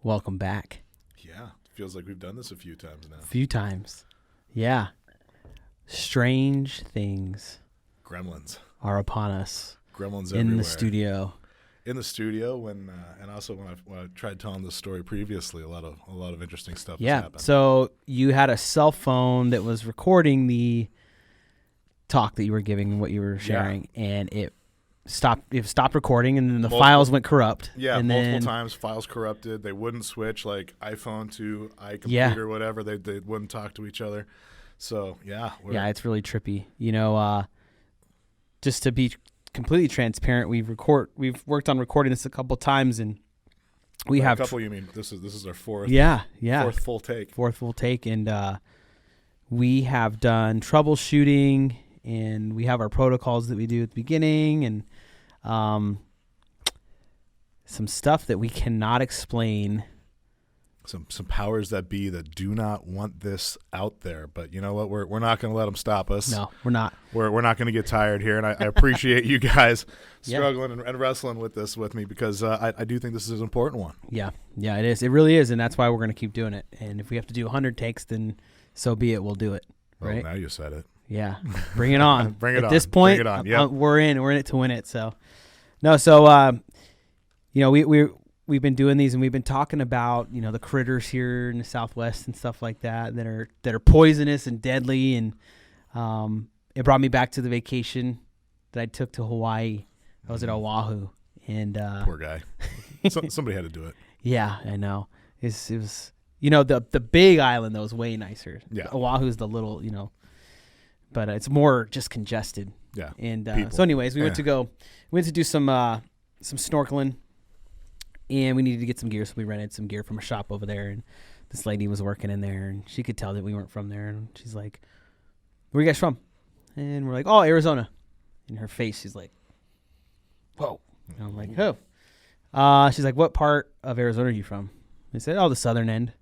Welcome back. Yeah, feels like we've done this a few times now. A few times. Yeah. Strange things Gremlins. are upon us. Gremlins in everywhere. the studio. In the studio, when and also when I tried telling this story previously, a lot of interesting stuff has happened. So you had a cell phone that was recording the talk that you were giving, what you were sharing, and it stopped recording, and then the files went corrupt. Yeah, and multiple times files corrupted. They wouldn't switch like iPhone to iComputer, whatever. They wouldn't talk to each other. So yeah, it's really trippy. Just to be completely transparent, we've worked on recording this a couple times, and we have a couple. You mean this is our fourth? Fourth full take, and we have done troubleshooting, and we have our protocols that we do at the beginning, and some stuff that we cannot explain. Some powers that be that do not want this out there, but you know what? We're not going to let them stop us. No, we're not. We're not going to get tired here, and I appreciate you guys struggling and wrestling with this with me, because I do think this is an important one. Yeah, it is. It really is, and that's why we're going to keep doing it. And if we have to do 100 takes, then so be it. We'll do it. Right? Well, now you said it. Yeah, bring it on. Bring it on. At this point, bring it on. Yep. We're in it to win it. So, we've been doing these, and we've been talking about the critters here in the Southwest and stuff like that are poisonous and deadly, and it brought me back to the vacation that I took to Hawaii. I was at Oahu, and poor guy. Somebody had to do it. Yeah, I know. It was the big island though is way nicer. Yeah, Oahu's the little but it's more just congested. Yeah, and so anyways, we went to do some snorkeling. And we needed to get some gear, so we rented some gear from a shop over there. And this lady was working in there, and she could tell that we weren't from there. And she's like, "Where are you guys from?" And we're like, "Oh, Arizona." In her face, she's like, "Whoa!" And I'm like, "Who?" She's like, "What part of Arizona are you from?" I said, "Oh, the southern end."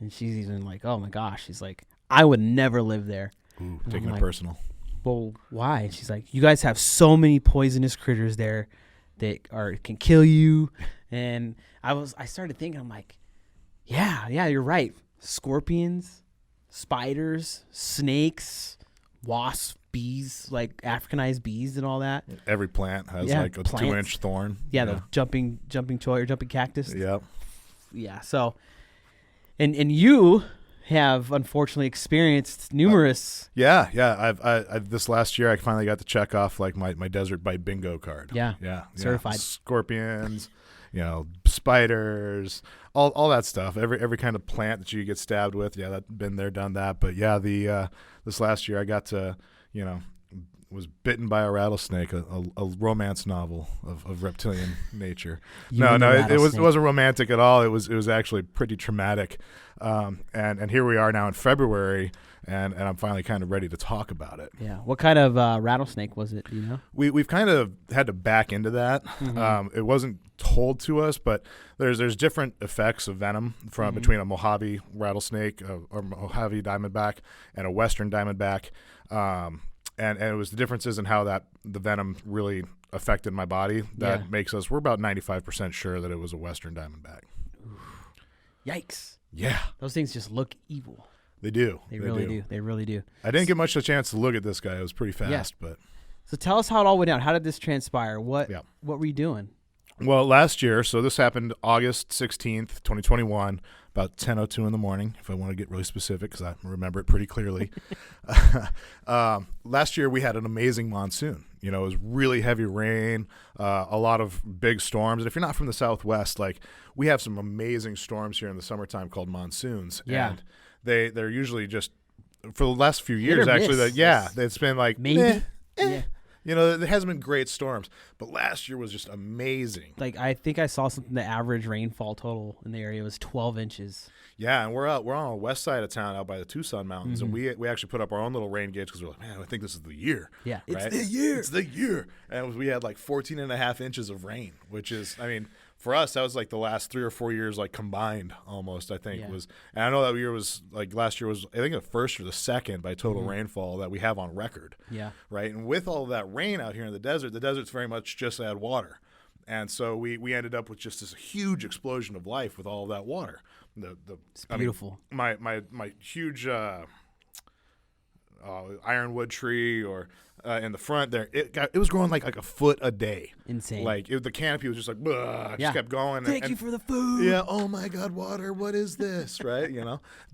And she's even like, "Oh my gosh!" She's like, "I would never live there." Ooh, taking it personal. Well, why? And she's like, "You guys have so many poisonous critters there that can kill you." And I started thinking, I'm like, yeah, you're right. Scorpions, spiders, snakes, wasps, bees, like Africanized bees and all that. Every plant has like a 2-inch thorn. Yeah, the jumping choy or jumping cactus. Yep. Yeah. So, and you have unfortunately experienced numerous. Yeah. I've this last year I finally got to check off like my desert bite bingo card. Yeah. Certified. Scorpions. Spiders, all that stuff. Every kind of plant that you get stabbed with. Yeah, that been there, done that. But yeah, this last year I got to, was bitten by a rattlesnake, a romance novel of reptilian nature. It wasn't romantic at all. It was actually pretty traumatic. And here we are now in February, and I'm finally kind of ready to talk about it. Yeah. What kind of rattlesnake was it? We've kind of had to back into that. Mm-hmm. It wasn't told to us, but there's different effects of venom from between a Mojave rattlesnake or Mojave diamondback and a Western diamondback. And it was the differences in how the venom really affected my body that makes us. We're about 95% sure that it was a Western diamondback. Oof. Yikes! Yeah, those things just look evil. They do. They really do. They really do. I didn't get much of a chance to look at this guy. It was pretty fast, but. So tell us how it all went down. How did this transpire? What were you doing? Well, last year, so this happened August 16th, 2021, about 10:02 in the morning, if I want to get really specific, because I remember it pretty clearly. Last year, we had an amazing monsoon. It was really heavy rain, a lot of big storms. And if you're not from the Southwest, like, we have some amazing storms here in the summertime called monsoons. Yeah. And they're usually just, for the last few years, actually, it's been like, maybe. Yeah. There hasn't been great storms, but last year was just amazing. Like, I think I saw something, the average rainfall total in the area was 12 inches. Yeah, and we're on the west side of town out by the Tucson Mountains, and we actually put up our own little rain gauge because we're like, man, I think this is the year. Yeah. Right? It's the year. And we had like 14 and a half inches of rain, which is, for us, that was like the last 3 or 4 years, like combined almost, I think was. And I know that year was like last year was, I think, the first or the second by total rainfall that we have on record. Yeah. Right. And with all of that rain out here in the desert's very much just add water. And so we ended up with just this huge explosion of life with all of that water. It's beautiful. I mean, my huge ironwood tree or in the front there, it was growing like a foot a day. Insane. Like the canopy was just like, just kept going. Thank you for the food. Yeah. Oh my God, water. What is this? Right.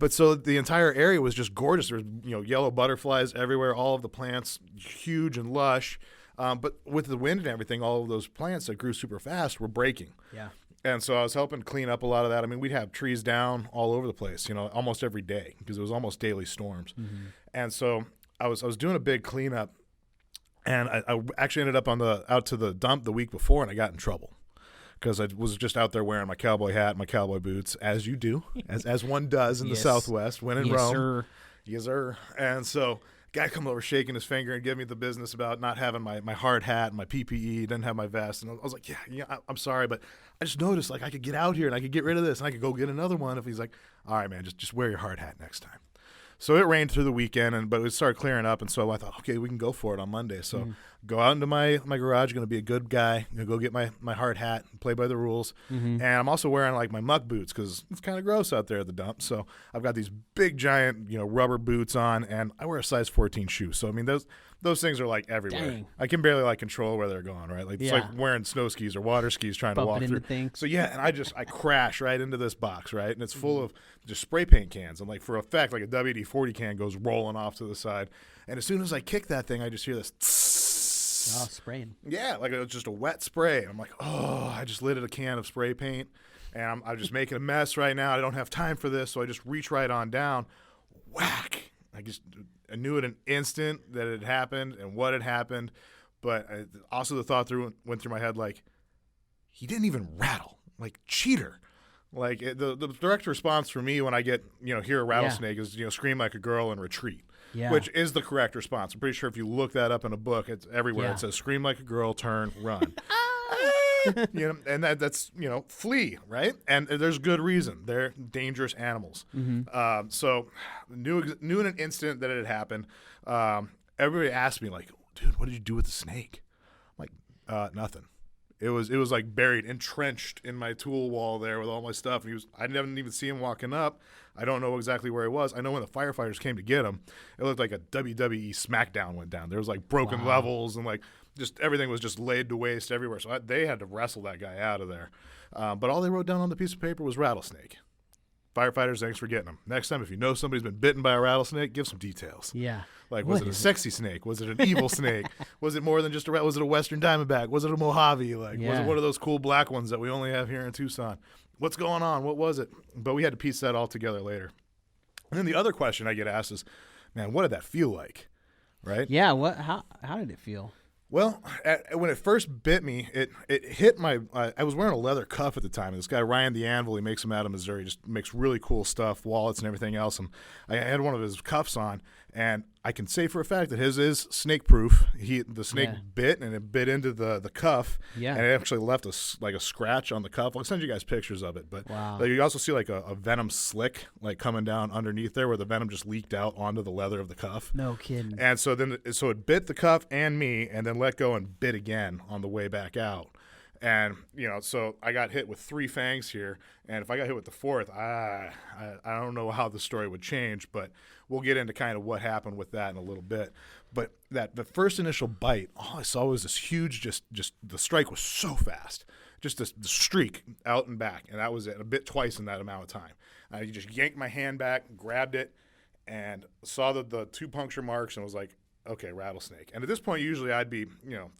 But so the entire area was just gorgeous. There was yellow butterflies everywhere. All of the plants huge and lush. But with the wind and everything, all of those plants that grew super fast were breaking. Yeah. And so I was helping clean up a lot of that. I mean, we'd have trees down all over the place, almost every day because it was almost daily storms. Mm-hmm. And so I was doing a big cleanup, and I actually ended up out to the dump the week before, and I got in trouble because I was just out there wearing my cowboy hat, my cowboy boots, as you do, as one does in the Southwest when in Rome. Sir. Yes, sir. And so guy come over shaking his finger and giving me the business about not having my hard hat and my PPE, didn't have my vest. And I was like, I'm sorry, but I just noticed like I could get out here and I could get rid of this and I could go get another one. If he's like, all right, man, just wear your hard hat next time. So it rained through the weekend, but it started clearing up, and so I thought, okay, we can go for it on Monday. So go out into my garage, going to be a good guy, going to go get my hard hat, and play by the rules. Mm-hmm. And I'm also wearing like my muck boots because it's kind of gross out there at the dump. So I've got these big giant rubber boots on, and I wear a size 14 shoe. So I mean those things are like everywhere. Dang. I can barely like control where they're going, right? Like it's like wearing snow skis or water skis trying to walk through. Things. So yeah, and I crash right into this box, right? And it's full of just spray paint cans. And like for a fact, like a WD-40 can goes rolling off to the side. And as soon as I kick that thing, I just hear this tss. Oh, spraying. Yeah, like it was just a wet spray. And I'm like, oh, I just lit a can of spray paint. And I'm just making a mess right now. I don't have time for this. So I just reach right on down. Whack. I knew in an instant that it had happened and what had happened, but also the thought went through my head like, he didn't even rattle, like cheater. Like the direct response for me when I get hear a rattlesnake is scream like a girl and retreat, which is the correct response. I'm pretty sure if you look that up in a book, it's everywhere. It says scream like a girl, turn, run. And that's flee, right? And there's good reason. They're dangerous animals. Mm-hmm. So knew in an instant that it had happened. Everybody asked me like, dude, what did you do with the snake? I'm like, nothing. It was like buried, entrenched in my tool wall there with all my stuff. And I didn't even see him walking up. I don't know exactly where he was. I know when the firefighters came to get him, it looked like a WWE SmackDown went down. There was like broken levels and like just everything was just laid to waste everywhere. So they had to wrestle that guy out of there. But all they wrote down on the piece of paper was rattlesnake. Firefighters, thanks for getting them. Next time, if you know somebody's been bitten by a rattlesnake, give some details. Yeah. Like, was it a sexy snake? Was it an evil snake? Was it more than just was it a Western Diamondback? Was it a Mojave? Like, was it one of those cool black ones that we only have here in Tucson? What's going on? What was it? But we had to piece that all together later. And then the other question I get asked is, man, what did that feel like? Right? Yeah. How did it feel? Well, when it first bit me, it hit my I was wearing a leather cuff at the time. And this guy, Ryan the Anvil, he makes them out of Missouri. Just makes really cool stuff, wallets and everything else. And I had one of his cuffs on, and I can say for a fact that his is snake-proof. The snake bit, and it bit into the cuff. Yeah. And it actually left a scratch on the cuff. I'll send you guys pictures of it. But you also see like a venom slick like coming down underneath there where the venom just leaked out onto the leather of the cuff. No kidding. And so it bit the cuff and me, and then let go and bit again on the way back out. And, so I got hit with 3 fangs here, and if I got hit with the 4th, I don't know how the story would change, but we'll get into kind of what happened with that in a little bit. But the first initial bite, all I saw was this huge, just the strike was so fast, just the streak out and back, and that was it, a bit twice in that amount of time. I just yanked my hand back, grabbed it, and saw the 2 puncture marks, and was like, okay, rattlesnake. And at this point, usually I'd be,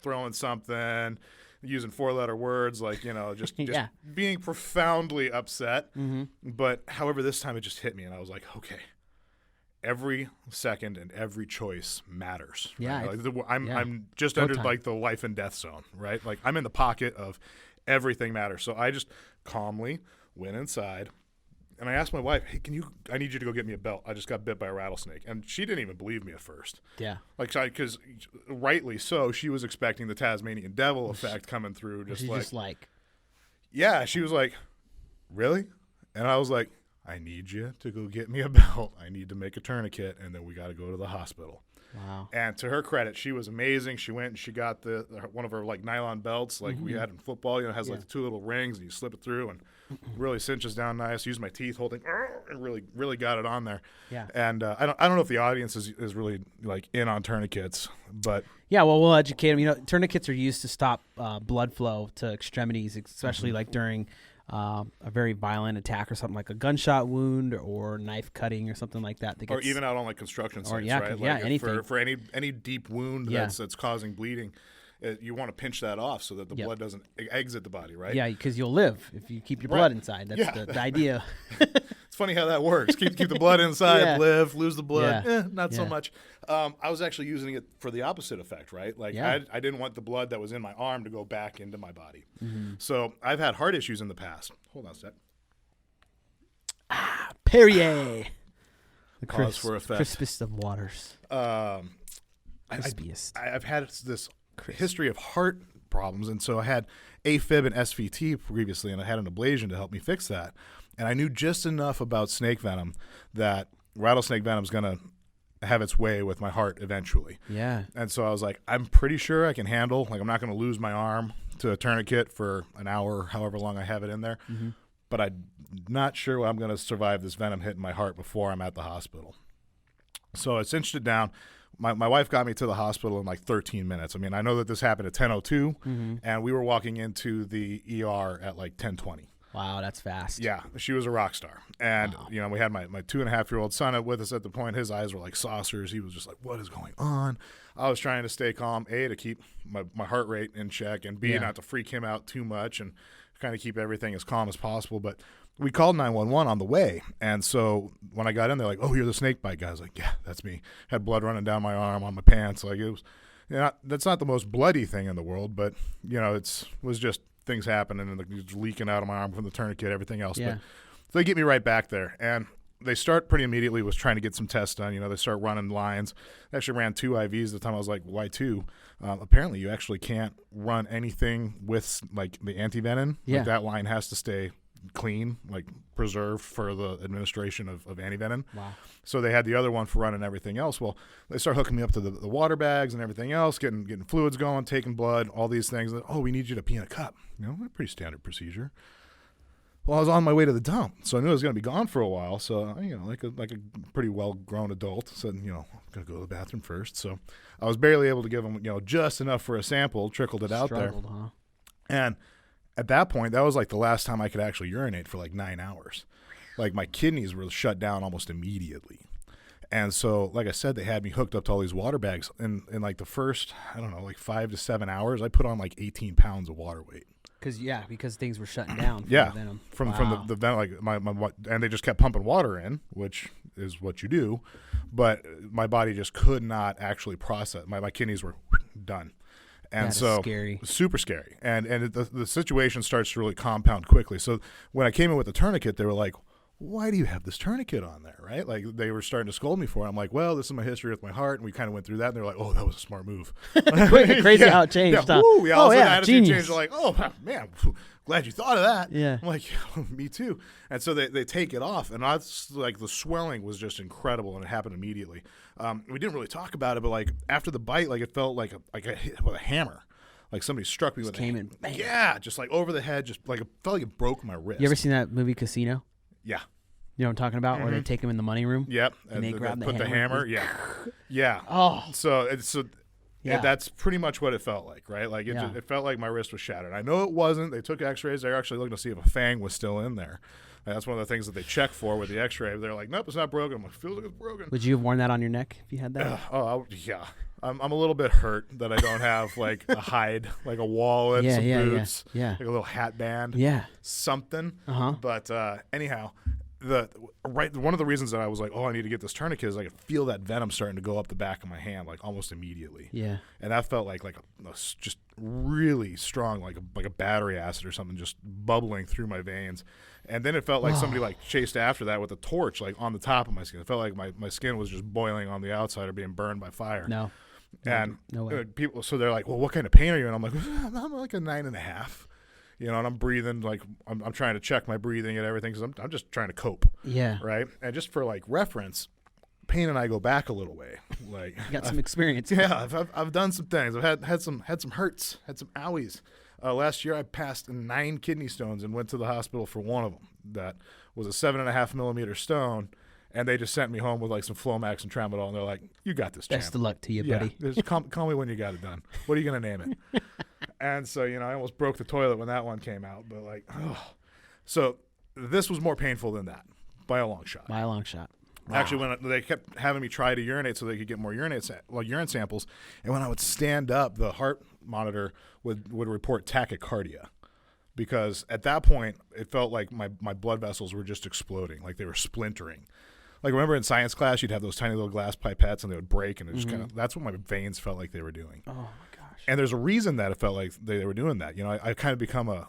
throwing something, using 4-letter words, like, just being profoundly upset. Mm-hmm. But however, this time it just hit me, and I was like, okay, every second and every choice matters. Yeah. Right? I'm just entered like the life and death zone, right? Like I'm in the pocket of everything matters. So I just calmly went inside. And I asked my wife, hey, I need you to go get me a belt. I just got bit by a rattlesnake. And she didn't even believe me at first. Yeah. Because rightly so, she was expecting the Tasmanian devil effect coming through. Yeah, she was like, really? And I was like, I need you to go get me a belt. I need to make a tourniquet, and then we got to go to the hospital. Wow. And to her credit, she was amazing. She went and she got one of her like nylon belts like we had in football. You know, it has like the 2 little rings and you slip it through and really cinches down nice. Used my teeth holding and really got it on there. Yeah. And I don't know if the audience is really like in on tourniquets, but yeah, well, we'll educate them. You know, tourniquets are used to stop blood flow to extremities, especially like during a very violent attack or something like a gunshot wound or knife cutting or something like that. Or even out on like construction sites, yeah, right? Yeah, like anything. For any deep wound that's causing bleeding, you want to pinch that off so that the blood doesn't exit the body, right? Yeah, because you'll live if you keep your blood inside. That's the idea. It's funny how that works. Keep the blood inside, live, lose the blood. Not so much. I was actually using it for the opposite effect, right? Like I didn't want the blood that was in my arm to go back into my body. So I've had heart issues in the past. Hold on a sec. Perrier. The Pause for effect. Crispest of waters. Crispiest. I've had this history of heart problems, and so I had AFib and SVT previously, and I had an ablation to help me fix that. And I knew just enough about snake venom that rattlesnake venom is going to have its way with my heart eventually. Yeah. And so I was like, I'm pretty sure I can handle, like I'm not going to lose my arm to a tourniquet for an hour, however long I have it in there. But I'm not sure I'm going to survive this venom hitting my heart before I'm at the hospital. So I cinched it down. My wife got me to the hospital in like 13 minutes. I mean, I know that this happened at 10:02, and we were walking into the ER at like 10:20. Wow, that's fast. Yeah, she was a rock star. And, you know, we had my 2.5-year-old son with us at the point. His eyes were like saucers. He was just like, what is going on? I was trying to stay calm, A, to keep my heart rate in check, and B, not to freak him out too much and kind of keep everything as calm as possible. But we called 911 on the way. And so when I got in, they're like, oh, you're the snake bite guy. I was like, yeah, that's me. Had blood running down my arm, on my pants. Like, it was, that's not the most bloody thing in the world, but, you know, was just things happening and it's leaking out of my arm from the tourniquet, everything else. But, so they get me right back there. And they start pretty immediately with trying to get some tests done. You know, they start running lines. They actually ran 2 IVs at the time. I was like, why 2? Apparently, you actually can't run anything with, like, the antivenin. Yeah. Like, that line has to stay clean, like preserved for the administration of antivenin. Wow. So they had the other one for running everything else. Well, they start hooking me up to the water bags and everything else, getting fluids going, taking blood, all these things. Oh, we need you to pee in a cup. You know, pretty standard procedure. Well, I was on my way to the dump, so I knew I was going to be gone for a while. So, you know, like a pretty well-grown adult, said, you know, I'm going to go to the bathroom first. So I was barely able to give them, you know, just enough for a sample, trickled it out there. Huh? And at that point, that was like the last time I could actually urinate for like 9 hours. Like my kidneys were shut down almost immediately. And so, like I said, they had me hooked up to all these water bags. And in like the first, I don't know, like 5 to 7 hours, I put on like 18 pounds of water weight. Because things were shutting down. From yeah, the venom. from the venom, like my and they just kept pumping water in, which is what you do. But my body just could not actually process. My kidneys were done. And so scary. Super scary. And the situation starts to really compound quickly. So when I came in with the tourniquet, they were like, why do you have this tourniquet on there, right? Like they were starting to scold me for it. I'm like, well, this is my history with my heart. And we kind of went through that. And they're like, oh, that was a smart move. Crazy how it changed. Yeah, Huh? woo, yeah, all of a sudden attitude genius. changed. They're like, oh, man, glad you thought of that. Yeah. I'm like, me too. And so they take it off. And that's like the swelling was just incredible. And it happened immediately. We didn't really talk about it, but like after the bite, like it felt like a hit with a hammer. Like somebody struck me with a hammer. Yeah, just like over the head, just like it felt like it broke my wrist. You ever seen that movie Casino? Yeah. You know what I'm talking about? Where they take him in the money room? Yep. And they grab the hammer. Yeah. Yeah. Oh. So that's pretty much what it felt like, right? Like it felt like my wrist was shattered. I know it wasn't. They took x-rays. They were actually looking to see if a fang was still in there. And that's one of the things that they check for with the x-ray. They're like, nope, it's not broken. I'm like, feels like it's broken. Would you have worn that on your neck if you had that? Yeah. I'm a little bit hurt that I don't have like a hide, like a wallet, some boots, like a little hat band, something. But anyhow, one of the reasons that I was like, oh, I need to get this tourniquet is I could feel that venom starting to go up the back of my hand like almost immediately. Yeah, and that felt like just really strong, like a battery acid or something, just bubbling through my veins. And then it felt like somebody like chased after that with a torch, like on the top of my skin. It felt like my skin was just boiling on the outside or being burned by fire. No. And no way. People, so they're like, well, what kind of pain are you in? I'm like, I'm like a 9.5. You know, and I'm breathing, like I'm trying to check my breathing and everything because I'm just trying to cope. Yeah. Right. And just for like reference, Payne and I go back a little way. Like, You got some experience. yeah, I've done some things. I've had some hurts, had some owies. Last year I passed 9 kidney stones and went to the hospital for one of them. That was a 7.5 millimeter stone, and they just sent me home with like some Flomax and Tramadol, and they're like, "You got this, champ. Best of luck to you, Yeah, buddy. just call me when you got it done. What are you gonna name it?" And so, you know, I almost broke the toilet when that one came out. But like, so this was more painful than that by a long shot. By a long shot. Wow. Actually, when they kept having me try to urinate so they could get more urine samples, and when I would stand up, the heart monitor would report tachycardia, because at that point it felt like my blood vessels were just exploding, like they were splintering. Like, remember in science class you'd have those tiny little glass pipettes and they would break, and it just kind of, that's what my veins felt like they were doing. Oh my gosh. And there's a reason that it felt like they were doing that. You know, I kind of become a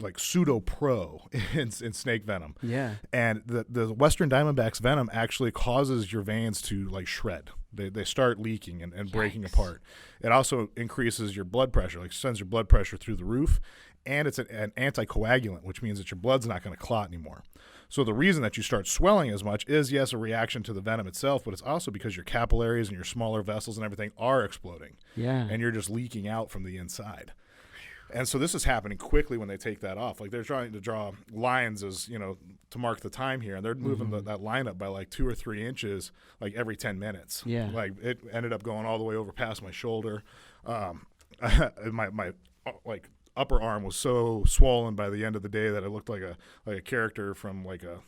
like pseudo pro in snake venom. Yeah. And the Western Diamondback's venom actually causes your veins to like shred. They start leaking and breaking apart. It also increases your blood pressure, like sends your blood pressure through the roof. And it's an anticoagulant, which means that your blood's not going to clot anymore. So the reason that you start swelling as much is, yes, a reaction to the venom itself, but it's also because your capillaries and your smaller vessels and everything are exploding. Yeah. And you're just leaking out from the inside. And so this is happening quickly when they take that off. Like, they're trying to draw lines as, you know, to mark the time here. And they're moving that line up by like 2 or 3 inches, like every 10 minutes. Yeah. Like, it ended up going all the way over past my shoulder. My like upper arm was so swollen by the end of the day that it looked like a character from like a,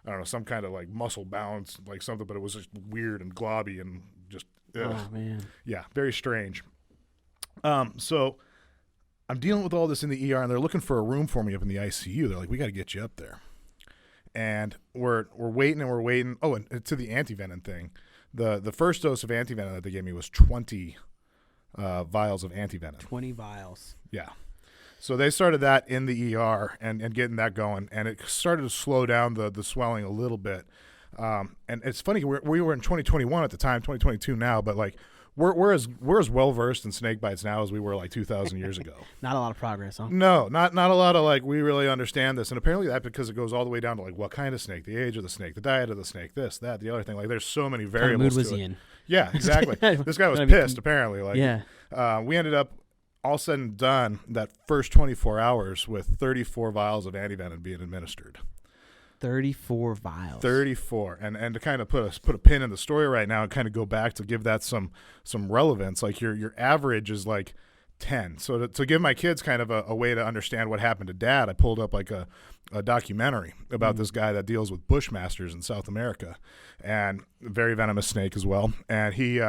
I don't know, some kind of like muscle bound, like something, but it was just weird and globby and just, ugh. Oh man. Yeah, very strange. So I'm dealing with all this in the ER, and they're looking for a room for me up in the ICU. They're like, "We got to get you up there." And we're waiting and we're waiting. Oh, and to the antivenom thing, the first dose of antivenom that they gave me was 20 vials of antivenom. 20 vials. Yeah. So they started that in the ER and getting that going, and it started to slow down the swelling a little bit. And it's funny, we were in 2021 at the time, 2022 now, but like we're as well versed in snake bites now as we were like 2,000 years ago. Not a lot of progress, huh? No, not a lot of like, we really understand this, and apparently that because it goes all the way down to like what kind of snake, the age of the snake, the diet of the snake, this, that, the other thing. Like, there's so many variables. What mood was to he it. in? Yeah, exactly. This guy was pissed apparently. Like, yeah. We ended up all said and done that first 24 hours with 34 vials of antivenom being administered. 34 vials. 34. And to kind of put a pin in the story right now and kind of go back to give that some relevance, like your average is like 10. So to give my kids kind of a way to understand what happened to Dad, I pulled up like a documentary about this guy that deals with bushmasters in South America, and very venomous snake as well. And he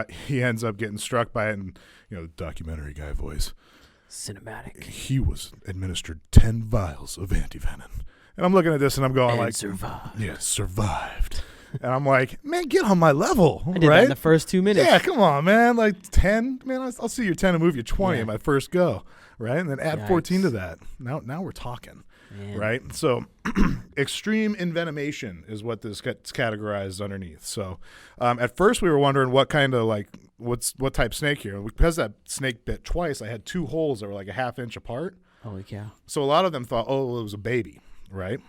ends up getting struck by it, and, you know, documentary guy voice. Cinematic. He was administered 10 vials of antivenom. And I'm looking at this and I'm going and like, survived. Yeah, survived. And I'm like, man, get on my level, I did right? that in the first 2 minutes. Yeah, come on, man. Like 10, man, I'll see your 10 and move you 20 in my first go, right? And then add 14 to that. Now we're talking, right? So extreme envenomation is what this gets categorized underneath. So at first we were wondering what kind of like, what type snake here. Because that snake bit twice, I had 2 holes that were like a ½ inch apart. Holy cow. So a lot of them thought, oh, it was a baby, right?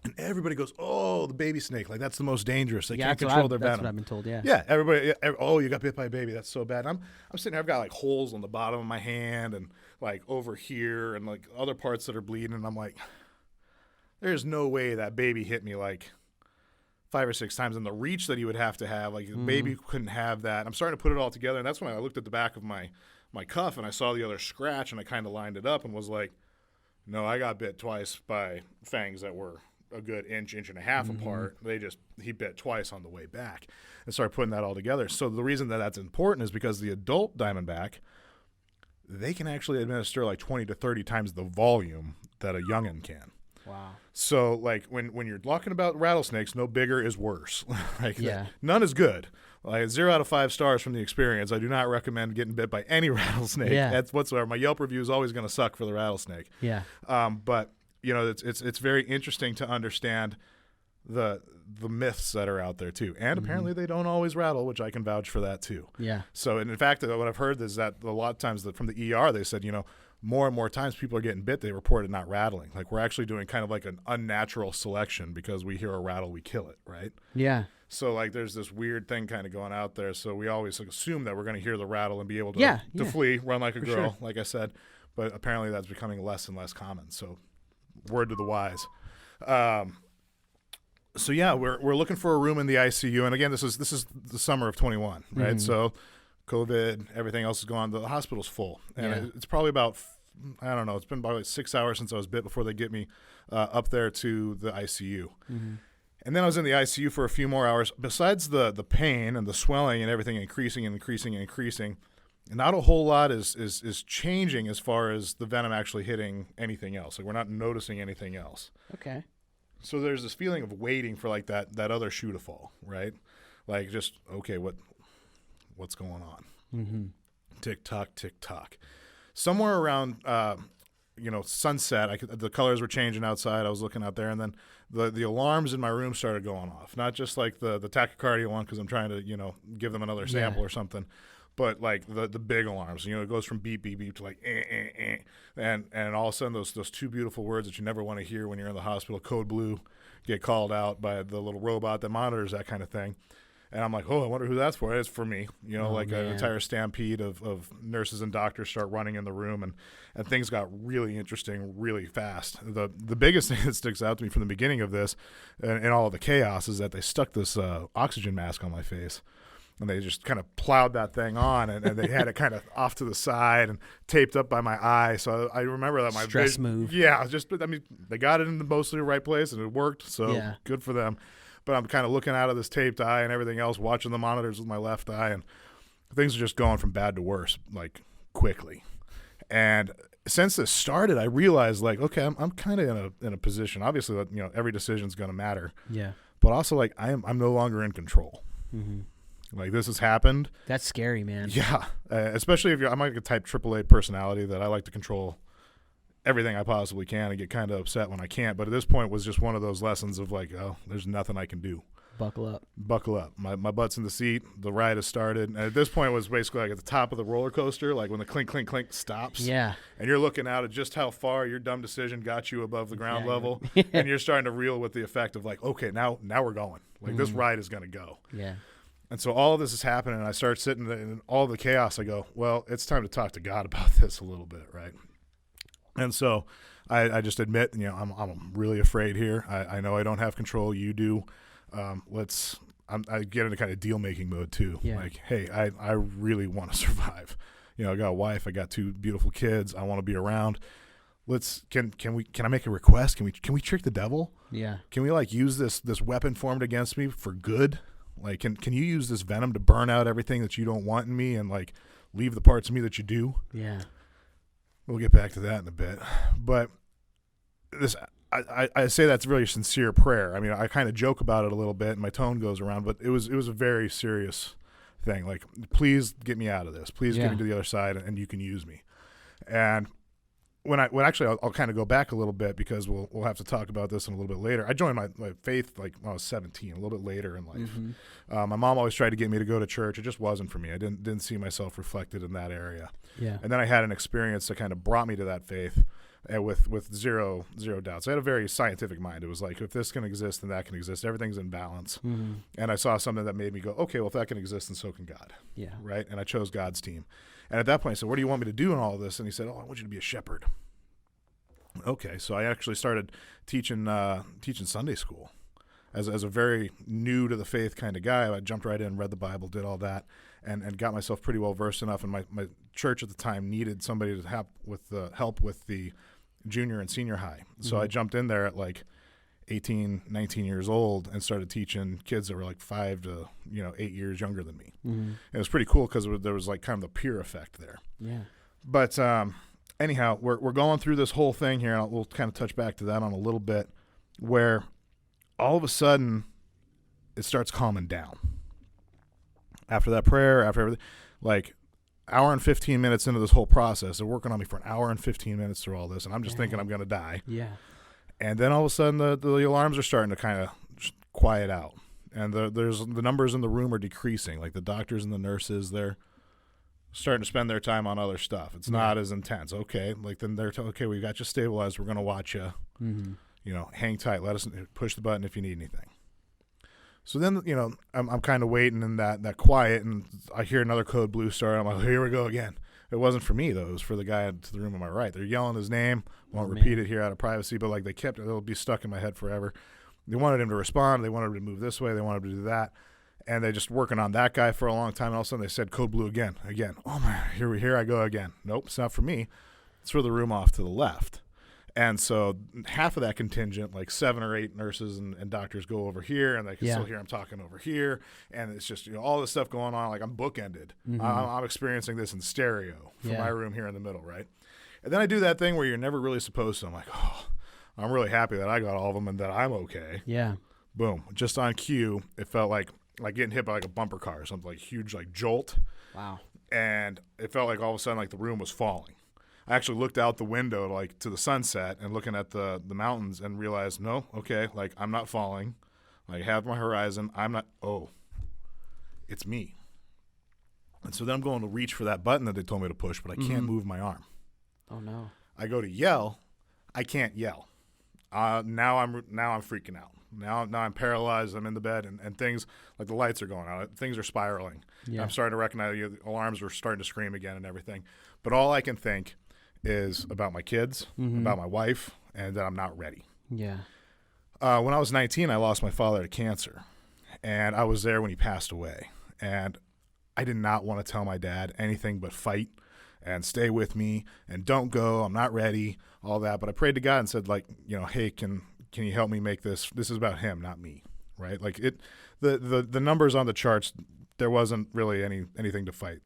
And everybody goes, oh, the baby snake. Like, that's the most dangerous. They can't control their venom. That's what I've been told, yeah. Yeah, everybody, oh, you got bit by a baby. That's so bad. I'm sitting there, I've got like holes on the bottom of my hand and like over here and like other parts that are bleeding. And I'm like, there's no way that baby hit me like 5 or 6 times. And the reach that he would have to have, like the baby couldn't have that. I'm starting to put it all together. And that's when I looked at the back of my cuff and I saw the other scratch and I kind of lined it up and was like, no, I got bit twice by fangs that were a good inch and a half apart. He bit twice on the way back, and started putting that all together. So the reason that that's important is because the adult diamondback, they can actually administer like 20 to 30 times the volume that a youngin can. Wow. So like when you're talking about rattlesnakes, no bigger is worse. Like, yeah. None is good. Like 0 out of 5 stars from the experience. I do not recommend getting bit by any rattlesnake. Yeah. That's whatsoever. My Yelp review is always going to suck for the rattlesnake. Yeah. But you know, it's very interesting to understand the myths that are out there too, and apparently they don't always rattle, which I can vouch for that too. Yeah. So, and in fact, what I've heard is that a lot of times from the ER, they said, you know, more and more times people are getting bit, they report it not rattling. Like, we're actually doing kind of like an unnatural selection because we hear a rattle, we kill it, right? Yeah. So like there's this weird thing kind of going out there. So we always assume that we're going to hear the rattle and be able to flee, run like a girl, sure. like I said. But apparently that's becoming less and less common. So word to the wise. So yeah, we're looking for a room in the ICU. And again, this is the summer of 21, right? Mm-hmm. So COVID, everything else is going on. The hospital's full. And it's probably about, I don't know, it's been about like 6 hours since I was bit before they get me up there to the ICU. Mm-hmm. And then I was in the ICU for a few more hours. Besides the pain and the swelling and everything increasing, not a whole lot is changing as far as the venom actually hitting anything else. Like we're not noticing anything else. Okay. So there's this feeling of waiting for like that other shoe to fall, right? Like just, okay, what's going on? Mm-hmm. Tick tock, tick tock. Somewhere around sunset, the colors were changing outside. I was looking out there, and then the alarms in my room started going off. Not just like the tachycardia one because I'm trying to give them another sample or something, but like the big alarms. It goes from beep beep beep to like and all of a sudden those two beautiful words that you never want to hear when you're in the hospital, code blue, get called out by the little robot that monitors that kind of thing. And I'm like, oh, I wonder who that's for. It's for me. An entire stampede of nurses and doctors start running in the room, and things got really interesting really fast. The biggest thing that sticks out to me from the beginning of this and all of the chaos is that they stuck this oxygen mask on my face. And they just kind of plowed that thing on, and they had it kind of off to the side and taped up by my eye. So I remember that my stress move. Yeah, they got it in mostly the right place, and it worked. So good for them. But I'm kind of looking out of this taped eye and everything else, watching the monitors with my left eye, and things are just going from bad to worse, like quickly. And since this started, I realized, like, okay, I'm kind of in a position. Obviously, that every decision's going to matter. Yeah. But also, like, I'm no longer in control. Mm-hmm. Like, this has happened. That's scary, man. Yeah, especially if I'm like a type AAA personality that I like to control everything I possibly can and get kind of upset when I can't. But at this point, it was just one of those lessons of like, oh, there's nothing I can do. Buckle up. Buckle up. My butt's in the seat. The ride has started. And at this point, it was basically like at the top of the roller coaster, like when the clink, clink, clink stops. Yeah. And you're looking out at just how far your dumb decision got you above the ground level. And you're starting to reel with the effect of like, okay, now we're going. Like this ride is going to go. Yeah. And so all of this is happening, and I start sitting in all the chaos. I go, well, it's time to talk to God about this a little bit, right? And so I just admit, I'm really afraid here. I know I don't have control. You do. I get into kind of deal-making mode too. Yeah. Like, hey, I really want to survive. I got a wife. I got 2 beautiful kids. I want to be around. Can I make a request? Can we trick the devil? Yeah. Can we like use this weapon formed against me for good? Like, can you use this venom to burn out everything that you don't want in me and like leave the parts of me that you do? Yeah. We'll get back to that in a bit. But I say that's really a sincere prayer. I mean, I kind of joke about it a little bit and my tone goes around, but it was a very serious thing. Like, please get me out of this. Please get me to the other side and you can use me. And I'll kind of go back a little bit because we'll have to talk about this in a little bit later. I joined my faith like when I was 17, a little bit later in life. Mm-hmm. My mom always tried to get me to go to church. It just wasn't for me. I didn't see myself reflected in that area. Yeah. And then I had an experience that kind of brought me to that faith with zero doubts. I had a very scientific mind. It was like, if this can exist, then that can exist. Everything's in balance. Mm-hmm. And I saw something that made me go, okay, well, if that can exist, then so can God. Yeah. Right? And I chose God's team. And at that point, I said, what do you want me to do in all of this? And he said, I want you to be a shepherd. Okay, so I actually started teaching Sunday school as a very new to the faith kind of guy. I jumped right in, read the Bible, did all that, and got myself pretty well versed enough. And my church at the time needed somebody to help with the junior and senior high. So I jumped in there at like 18, 19 years old and started teaching kids that were like 5 to 8 years younger than me. Mm-hmm. It was pretty cool because there was like kind of the peer effect there. Yeah. But anyhow, we're going through this whole thing here, and we'll kind of touch back to that on a little bit, where all of a sudden it starts calming down. After that prayer, after everything, like hour and 15 minutes into this whole process, they're working on me for an hour and 15 minutes through all this, and I'm just thinking I'm going to die. Yeah. And then all of a sudden the alarms are starting to kind of quiet out, and the numbers in the room are decreasing. Like the doctors and the nurses, they're starting to spend their time on other stuff. It's not as intense. Okay, like then they're okay, we got you stabilized. We're going to watch you. Mm-hmm. Hang tight. Let us push the button if you need anything. So then, I'm kind of waiting in that quiet, and I hear another code blue start. I'm like, here we go again. It wasn't for me, though. It was for the guy to the room on my right. They're yelling his name. Won't repeat it here out of privacy, but like they kept it. It'll be stuck in my head forever. They wanted him to respond. They wanted him to move this way. They wanted him to do that. And they just working on that guy for a long time. And all of a sudden they said code blue again. Oh, my, here I go again. Nope, it's not for me. It's for the room off to the left. And so half of that contingent, like 7 or 8 nurses and doctors go over here, and they can still hear I'm talking over here. And it's just, all this stuff going on. Like I'm bookended. Mm-hmm. I'm experiencing this in stereo from my room here in the middle, right? And then I do that thing where you're never really supposed to. I'm like, oh, I'm really happy that I got all of them and that I'm okay. Yeah. Boom. Just on cue, it felt like getting hit by like a bumper car or something, like huge like jolt. Wow. And it felt like all of a sudden like the room was falling. I actually looked out the window like to the sunset and looking at the mountains and realized, no, okay, like I'm not falling. Like I have my horizon. I'm not, it's me. And so then I'm going to reach for that button that they told me to push, but I can't move my arm. Oh no. I go to yell. I can't yell. Now I'm freaking out. Now I'm paralyzed. I'm in the bed and things like the lights are going out. Things are spiraling. Yeah. I'm starting to recognize the alarms are starting to scream again and everything. But all I can think is about my kids, about my wife, and that I'm not ready. Yeah. When I was 19, I lost my father to cancer, and I was there when he passed away. And I did not want to tell my dad anything but fight and stay with me and don't go. I'm not ready, all that. But I prayed to God and said, like, hey, can you help me make this? This is about him, not me, right? Like the numbers on the charts, there wasn't really anything to fight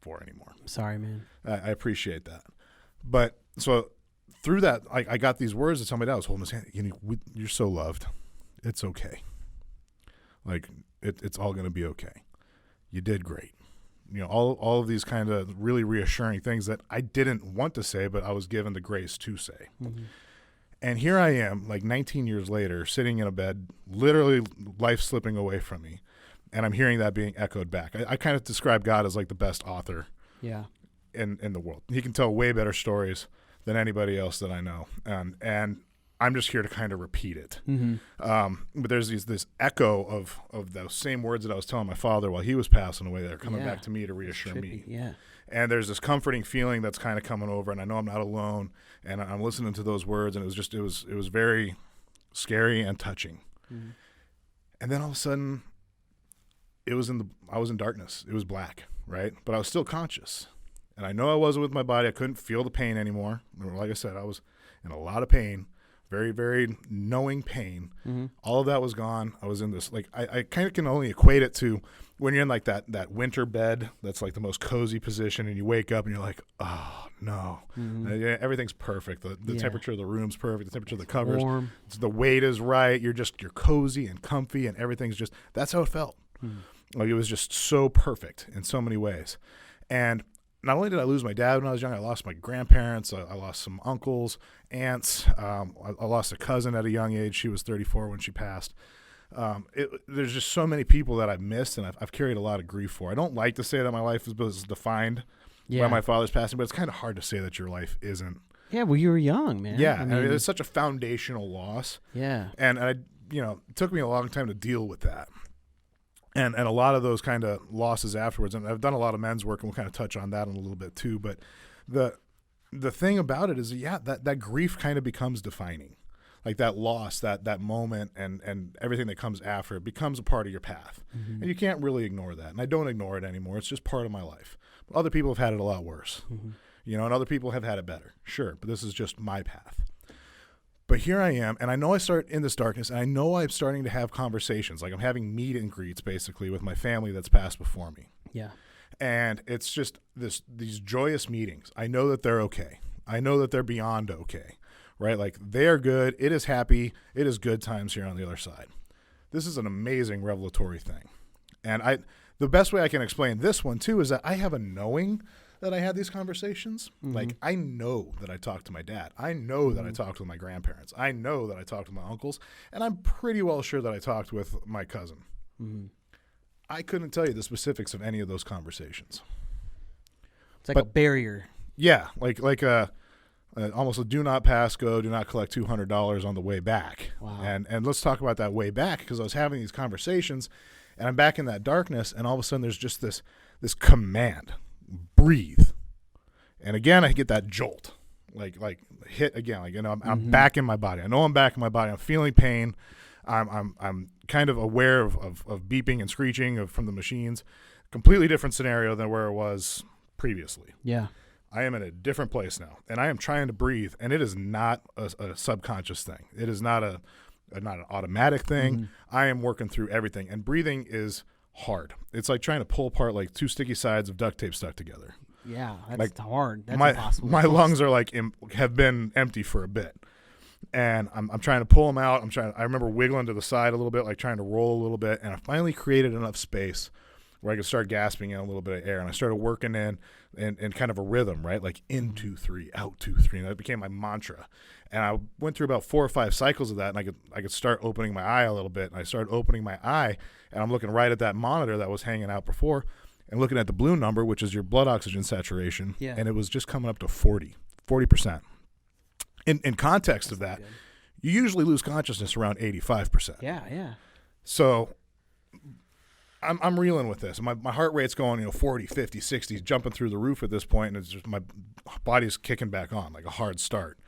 for anymore. Sorry, man. I appreciate that. But so through that, I got these words that somebody else holding his hand. You're so loved. It's okay. Like it's all going to be okay. You did great. All of these kind of really reassuring things that I didn't want to say, but I was given the grace to say. Mm-hmm. And here I am, like 19 years later, sitting in a bed, literally life slipping away from me. And I'm hearing that being echoed back. I kind of describe God as like the best author in the world. He can tell way better stories than anybody else that I know. And I'm just here to kind of repeat it. Mm-hmm. But there's this echo of those same words that I was telling my father while he was passing away that are coming back to me to reassure me. Yeah. And there's this comforting feeling that's kind of coming over, and I know I'm not alone. And I'm listening to those words, and it was very scary and touching. Mm-hmm. And then all of a sudden, I was in darkness. It was black, right? But I was still conscious. And I know I wasn't with my body. I couldn't feel the pain anymore. Like I said, I was in a lot of pain, very, very knowing pain. Mm-hmm. All of that was gone. I was in this, like, I kind of can only equate it to when you're in like that winter bed that's like the most cozy position, and you wake up and you're like, oh, no. Mm-hmm. Everything's perfect. The temperature of the room's perfect. The temperature of the covers. Warm. The weight is right. You're cozy and comfy, and everything's just, that's how it felt. Mm-hmm. Like it was just so perfect in so many ways. And not only did I lose my dad when I was young, I lost my grandparents. I lost some uncles, aunts. I lost a cousin at a young age. She was 34 when she passed. There's just so many people that I've missed, and I've carried a lot of grief for. I don't like to say that my life was defined by my father's passing, but it's kind of hard to say that your life isn't. Yeah, well, you were young, man. Yeah, I mean, it's such a foundational loss. Yeah. And it took me a long time to deal with that. And a lot of those kind of losses afterwards, and I've done a lot of men's work, and we'll kind of touch on that in a little bit too. But the thing about it is, that grief kind of becomes defining, like that loss, that moment, and everything that comes after it becomes a part of your path, and you can't really ignore that. And I don't ignore it anymore. It's just part of my life. But other people have had it a lot worse, and other people have had it better, sure. But this is just my path. But here I am, and I know I start in this darkness, and I know I'm starting to have conversations. Like I'm having meet and greets, basically, with my family that's passed before me. Yeah. And it's just these joyous meetings. I know that they're okay. I know that they're beyond okay, right? Like they are good. It is happy. It is good times here on the other side. This is an amazing revelatory thing. And the best way I can explain this one, too, is that I have a knowing that I had these conversations. Mm-hmm. Like I know that I talked to my dad. I know that I talked with my grandparents. I know that I talked to my uncles, and I'm pretty well sure that I talked with my cousin. Mm-hmm. I couldn't tell you the specifics of any of those conversations. It's like a barrier. Yeah, like almost a do not pass go, do not collect $200 on the way back. Wow. And let's talk about that way back, because I was having these conversations and I'm back in that darkness, and all of a sudden there's just this command, breathe. And again, I get that jolt, like hit again, like, I'm back in my body. I know I'm back in my body. I'm feeling pain. I'm kind of aware of beeping and screeching from the machines. Completely different scenario than where it was previously. Yeah. I am in a different place now, and I am trying to breathe, and it is not a subconscious thing. It is not not an automatic thing. I am working through everything, and breathing is hard. It's like trying to pull apart like two sticky sides of duct tape stuck together. Yeah, that's like, hard. That's impossible. My lungs are like have been empty for a bit, and I'm trying to pull them out. I remember wiggling to the side a little bit, like trying to roll a little bit, and I finally created enough space where I could start gasping in a little bit of air, and I started working in kind of a rhythm, right? Like in 2, 3, out 2, 3, and that became my mantra. And I went through about 4 or 5 cycles of that, and I could start opening my eye a little bit, and I started opening my eye, and I'm looking right at that monitor that was hanging out before, and looking at the blue number, which is your blood oxygen saturation, and it was just coming up to 40%. In context of that, good. You usually lose consciousness around 85%. Yeah. So I'm reeling with this. My heart rate's going, 40, 50, 60, jumping through the roof at this point, and it's just my body's kicking back on, like a hard start.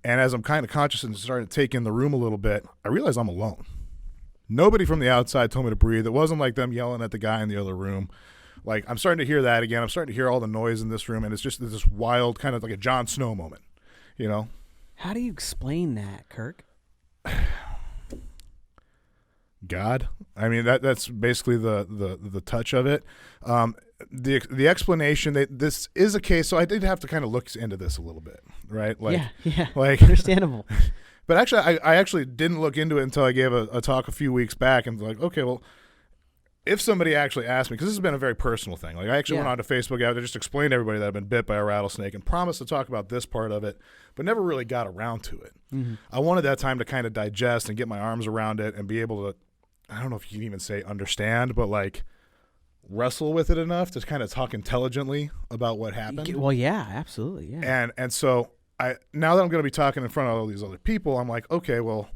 And as I'm kind of conscious and starting to take in the room a little bit, I realize I'm alone. Nobody from the outside told me to breathe. It wasn't like them yelling at the guy in the other room. Like, I'm starting to hear that again. I'm starting to hear all the noise in this room, and it's just this wild kind of like a Jon Snow moment, How do you explain that, Kirk? God. I mean, that's basically the touch of it. The explanation that this is a case, so I did have to kind of look into this a little bit, right? Like, yeah, like understandable. But actually, I actually didn't look into it until I gave a talk a few weeks back, and like, okay, well, if somebody actually asked me, because this has been a very personal thing, like I actually went onto Facebook after just explained to everybody that I've been bit by a rattlesnake and promised to talk about this part of it, but never really got around to it. I wanted that time to kind of digest and get my arms around it and be able to, I don't know if you can even say understand, but like wrestle with it enough to kind of talk intelligently about what happened. Well, yeah, absolutely, yeah. And so now that I'm going to be talking in front of all these other people, I'm like, okay, well,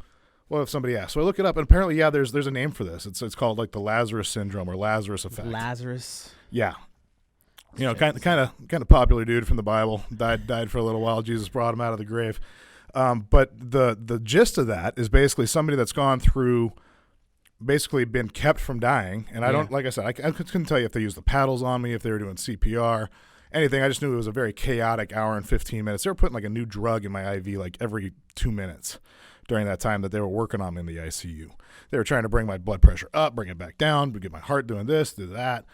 what if somebody asks? So I look it up, and apparently, there's a name for this. It's called like the Lazarus syndrome or Lazarus effect. Lazarus. Yeah. Kind of popular dude from the Bible. Died for a little while. Jesus brought him out of the grave. But the gist of that is basically somebody that's gone through, basically been kept from dying. And I don't, like I said, I couldn't tell you if they used the paddles on me, if they were doing CPR, anything. I just knew it was a very chaotic hour and 15 minutes. They were putting like a new drug in my IV like every 2 minutes during that time that they were working on me in the ICU. They were trying to bring my blood pressure up, bring it back down, get my heart doing this, do that.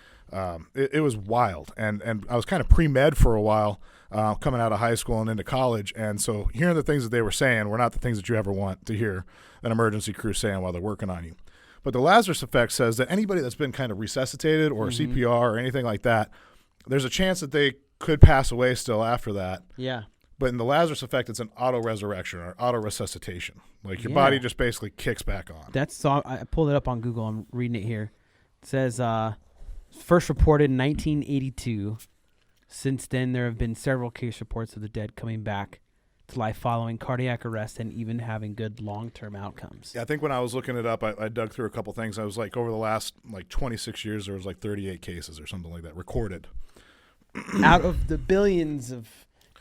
It was wild. And I was kind of pre-med for a while, coming out of high school and into college. And so hearing the things that they were saying were not the things that you ever want to hear an emergency crew saying while they're working on you. But the Lazarus effect says that anybody that's been kind of resuscitated or CPR or anything like that, there's a chance that they could pass away still after that. Yeah. But in the Lazarus effect, it's an auto-resurrection or auto-resuscitation. Like your body just basically kicks back on. So I pulled it up on Google. I'm reading it here. It says, first reported in 1982. Since then, there have been several case reports of the dead coming back to life following cardiac arrest and even having good long-term outcomes. Yeah, I think when I was looking it up, I dug through a couple things. I was like, over the last 26 years, there was like 38 cases or something like that recorded. Out of the billions of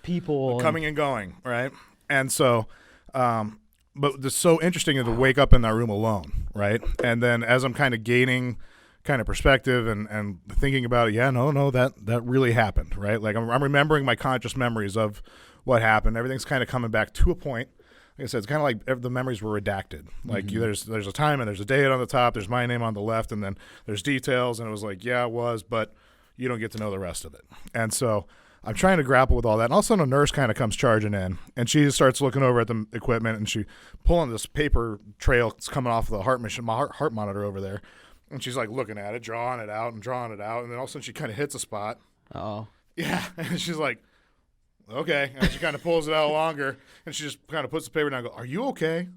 people coming and going, right? And so, but it's so interesting to wake up in that room alone, right? And then as I'm kind of gaining kind of perspective and thinking about it, that really happened, right? Like I'm remembering my conscious memories of what happened. Everything's kind of coming back to a point. Like I said, it's kind of like the memories were redacted. Like there's a time and there's a date on the top, there's my name on the left, and then there's details, and it was like, yeah, it was, but you don't get to know the rest of it. And so I'm trying to grapple with all that. And all of a sudden a nurse kind of comes charging in, and she starts looking over at the equipment, and she pulling this paper trail that's coming off of the heart machine, my heart monitor over there. And she's like looking at it, drawing it out. And then all of a sudden she kind of hits a spot. Uh-oh. Yeah. And she's like, okay. And she kind of pulls it out longer, and she just kind of puts the paper down and goes, are you okay?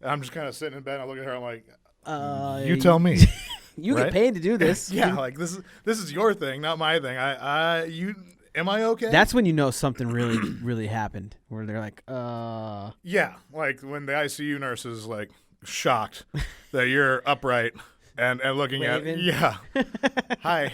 And I'm just kind of sitting in bed, and I look at her, I'm like, you tell me. You get paid to do this. Yeah, like this is your thing, not my thing. am I okay? That's when you know something really, really happened. Where they're like, Yeah, like when the ICU nurse is like shocked that you're upright and looking Waving. Hi.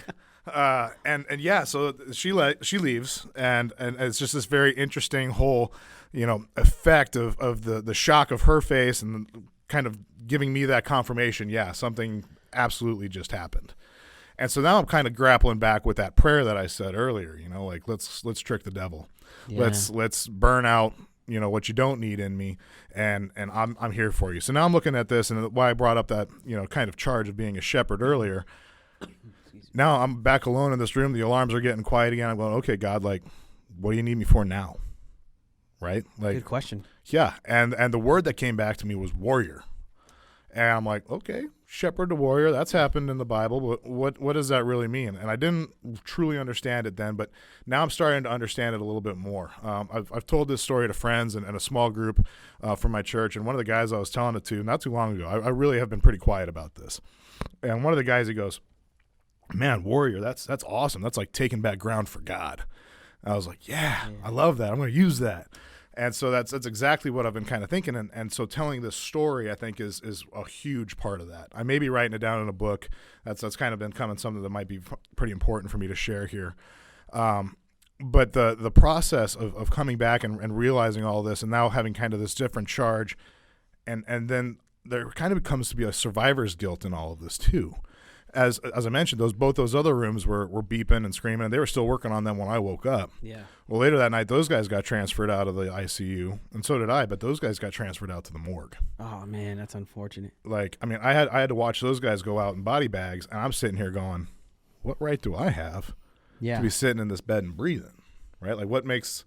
And yeah, so she leaves, and it's just this very interesting whole, effect of the shock of her face and kind of giving me that confirmation. Yeah, something absolutely just happened. And so now I'm kind of grappling back with that prayer that I said earlier. Like let's trick the devil. Yeah. Let's burn out what you don't need in me, and I'm here for you. So now I'm looking at this, and why I brought up that kind of charge of being a shepherd earlier. Now I'm back alone in this room. The alarms are getting quiet again. I'm going, okay, God, like, what do you need me for now? Right? Like, good question. Yeah, and the word that came back to me was warrior, and I'm like, okay, shepherd to warrior. That's happened in the Bible, but what does that really mean? And I didn't truly understand it then, but now I'm starting to understand it a little bit more. I've told this story to friends and a small group from my church, and one of the guys I was telling it to not too long ago, I really have been pretty quiet about this, and one of the guys, he goes, man, warrior, that's awesome. That's like taking back ground for God. And I was like, yeah, I love that. I'm going to use that. And so that's exactly what I've been kind of thinking. And so telling this story, I think, is a huge part of that. I may be writing it down in a book. That's kind of been coming something that might be pretty important for me to share here. But the process of coming back and realizing all this, and now having kind of this different charge, and then there kind of comes to be a survivor's guilt in all of this too. As I mentioned, both those other rooms were beeping and screaming, and they were still working on them when I woke up. Yeah. Well, later that night, those guys got transferred out of the ICU, and so did I. But those guys got transferred out to the morgue. Oh man, that's unfortunate. Like, I mean, I had to watch those guys go out in body bags, and I'm sitting here going, "What right do I have to be sitting in this bed and breathing?" Right? Like, what makes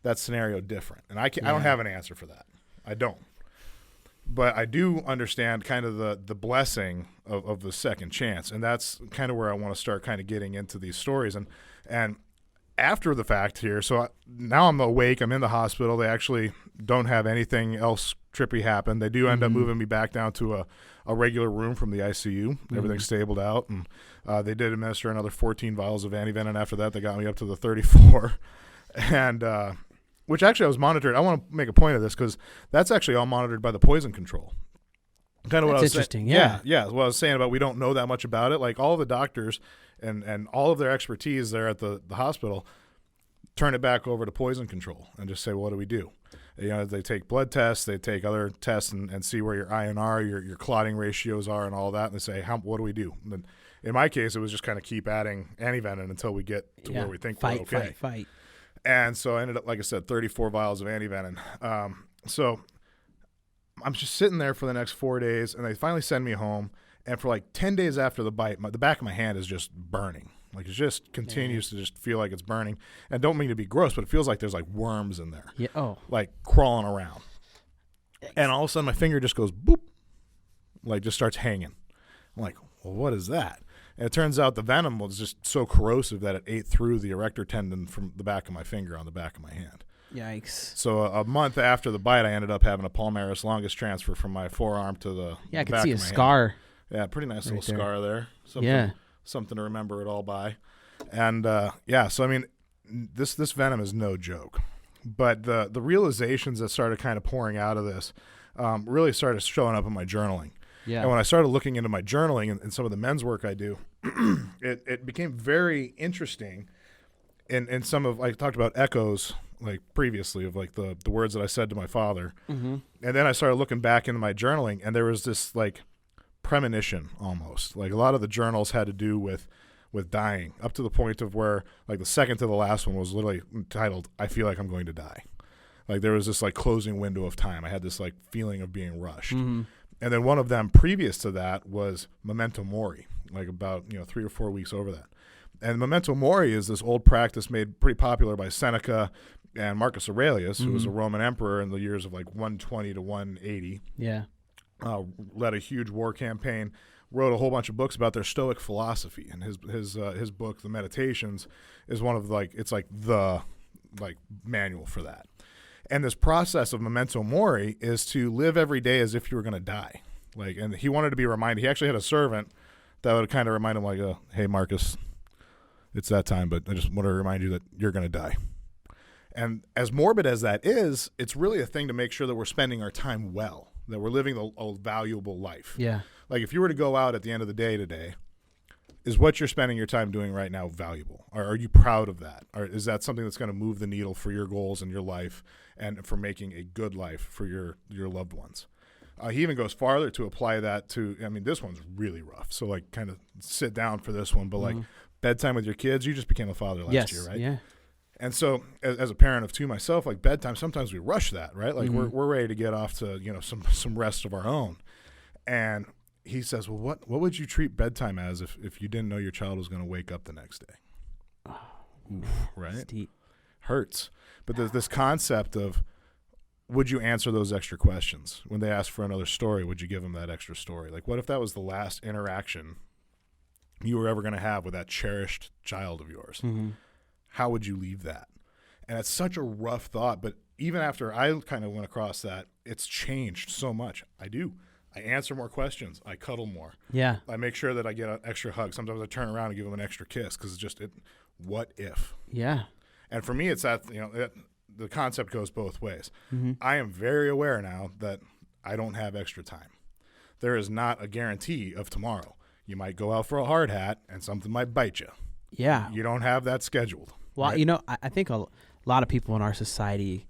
that scenario different? And I don't have an answer for that. I don't. But I do understand kind of the blessing of the second chance, and that's kind of where I want to start kind of getting into these stories. And after the fact here, so now I'm awake, I'm in the hospital. They actually don't have anything else trippy happen. They do end up moving me back down to a regular room from the ICU. Everything's stabled out, and they did administer another 14 vials of antivenin. After that, they got me up to the 34. And which actually I was monitored. I want to make a point of this because that's actually all monitored by the poison control. Kind of what I was interesting. Yeah. What I was saying about we don't know that much about it. Like all the doctors and all of their expertise there at the hospital turn it back over to poison control and just say, well, what do we do? They take blood tests, they take other tests and see where your INR, your clotting ratios are and all that. And they say, what do we do? And then in my case, it was just kind of keep adding antivenin until we get to where we think we're okay. Fight. And so I ended up, like I said, 34 vials of antivenin. So I'm just sitting there for the next 4 days, and they finally send me home. And for like 10 days after the bite, the back of my hand is just burning. Like it just continues to just feel like it's burning. And don't mean to be gross, but it feels like there's like worms in there. Yeah. Oh. Like crawling around. And all of a sudden my finger just goes boop, like just starts hanging. I'm like, well, what is that? And it turns out the venom was just so corrosive that it ate through the erector tendon from the back of my finger on the back of my hand. Yikes. So a month after the bite, I ended up having a palmaris longus transfer from my forearm to the I can back see of a my scar. hand. Yeah, pretty nice right little there. scar there. Something to remember it all by. And so I mean, this venom is no joke. But the realizations that started kind of pouring out of this really started showing up in my journaling. Yeah. And when I started looking into my journaling and some of the men's work I do, it became very interesting in some of, I talked about echoes like previously of like the words that I said to my father. Mm-hmm. And then I started looking back into my journaling, and there was this like premonition almost. Like a lot of the journals had to do with dying, up to the point of where like the second to the last one was literally entitled, I feel like I'm going to die. Like there was this like closing window of time. I had this like feeling of being rushed. Mm-hmm. And then one of them previous to that was Memento Mori, like about 3 or 4 weeks over that. And Memento Mori is this old practice made pretty popular by Seneca and Marcus Aurelius, who was a Roman emperor in the years of like 120 to 180. Yeah. Led a huge war campaign, wrote a whole bunch of books about their Stoic philosophy. And his book, The Meditations, is one of like, it's like the like manual for that. And this process of Memento Mori is to live every day as if you were going to die. Like, and he wanted to be reminded. He actually had a servant that would kind of remind him, like, "Hey, Marcus, it's that time, but I just want to remind you that you're going to die. And as morbid as that is, it's really a thing to make sure that we're spending our time well, that we're living a valuable life. Yeah. Like if you were to go out at the end of the day today, is what you're spending your time doing right now valuable? Or are you proud of that? Or is that something that's going to move the needle for your goals in your life and for making a good life for your loved ones? He even goes farther to apply that to, I mean, this one's really rough. So like kind of sit down for this one, but like bedtime with your kids, you just became a father last year, right? Yeah. And so as a parent of two myself, like bedtime, sometimes we rush that, right? Like we're ready to get off to, some rest of our own. And he says, well, what would you treat bedtime as if you didn't know your child was going to wake up the next day? Oh, right? deep. Hurts. But there's this concept of, would you answer those extra questions? When they ask for another story, would you give them that extra story? Like, what if that was the last interaction you were ever going to have with that cherished child of yours? How would you leave that? And it's such a rough thought, but even after I kind of went across that, it's changed so much. I answer more questions. I cuddle more. Yeah. I make sure that I get an extra hug. Sometimes I turn around and give them an extra kiss because it's just what if? Yeah. And for me, it's that, the concept goes both ways. I am very aware now that I don't have extra time. There is not a guarantee of tomorrow. You might go out for a hard hat and something might bite you. Yeah. You don't have that scheduled. Well, right? I think a lot of people in our society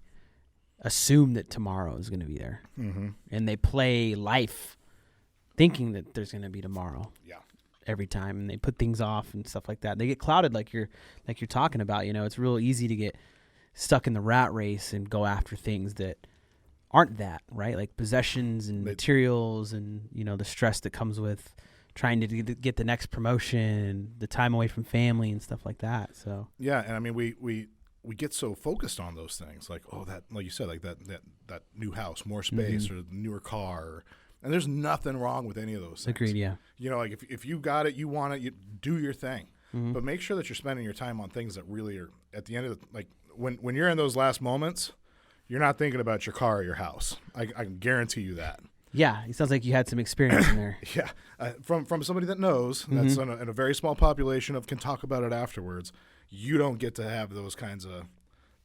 assume that tomorrow is going to be there. And they play life thinking that there's going to be tomorrow. Yeah. Every time, and they put things off and stuff like that. They get clouded like you're talking about. It's real easy to get stuck in the rat race and go after things that aren't that, right? Like possessions and materials and, the stress that comes with trying to get the next promotion, the time away from family and stuff like that. So yeah, and I mean we get so focused on those things, like that, like you said, like that new house, more space, or the newer car, and there's nothing wrong with any of those things. Agreed. Yeah. Like if you got it, you want it, you do your thing, but make sure that you're spending your time on things that really are at the end of like when you're in those last moments, you're not thinking about your car or your house. I can guarantee you that. Yeah, it sounds like you had some experience in there. Yeah, from somebody that knows, that's in a very small population of can talk about it afterwards. You don't get to have those kinds of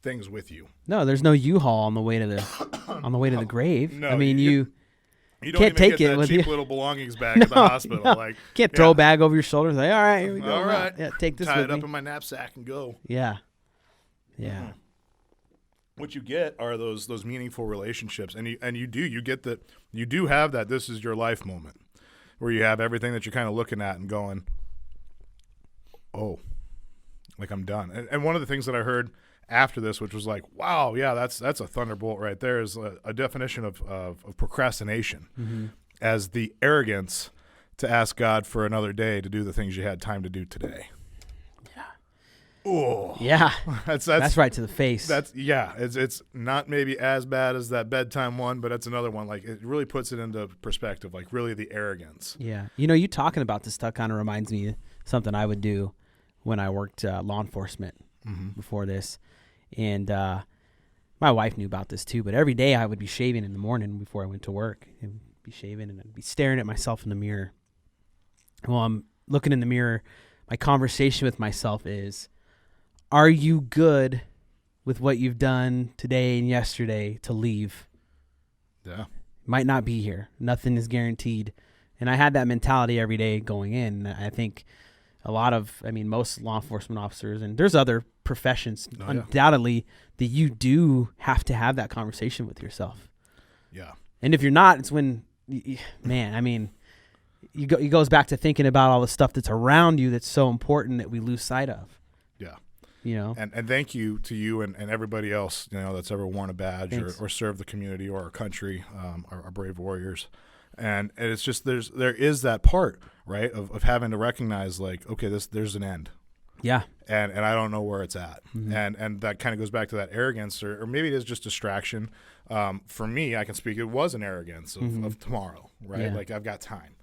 things with you. No, there's no U-Haul on the way to the grave. No, I mean, you don't can't even take get it that with cheap you. little belongings bag at the hospital. No. Like Can't throw a bag over your shoulder and say, all right, here we go. All right, Yeah, take this tie with it up me. in my knapsack and go. Yeah. Yeah. What you get are those meaningful relationships, and you do have that this is your life moment where you have everything that you're kind of looking at and going, oh, like I'm done. And one of the things that I heard after this, which was like, wow, yeah, that's a thunderbolt right there, is a definition of procrastination as the arrogance to ask God for another day to do the things you had time to do today. Oh yeah, that's right to the face. It's not maybe as bad as that bedtime one, but it's another one. Like it really puts it into perspective. Like really the arrogance. Yeah, you talking about this stuff kind of reminds me of something I would do when I worked law enforcement before this, and my wife knew about this too. But every day I would be shaving in the morning before I went to work. I'd be shaving and I'd be staring at myself in the mirror. Well, I'm looking in the mirror. My conversation with myself is, are you good with what you've done today and yesterday to leave? Yeah. Might not be here. Nothing is guaranteed. And I had that mentality every day going in. I think most law enforcement officers, and there's other professions, undoubtedly, that you do have to have that conversation with yourself. Yeah. And if you're not, it's when, it goes back to thinking about all the stuff that's around you that's so important that we lose sight of. Yeah. And thank you to you and everybody else, that's ever worn a badge or served the community or our country, our brave warriors. And it's just there is that part, right, of having to recognize like, okay, there's an end. Yeah. And I don't know where it's at. And that kind of goes back to that arrogance or maybe it is just distraction. For me, I can speak, it was an arrogance of tomorrow, right? Yeah. Like I've got time.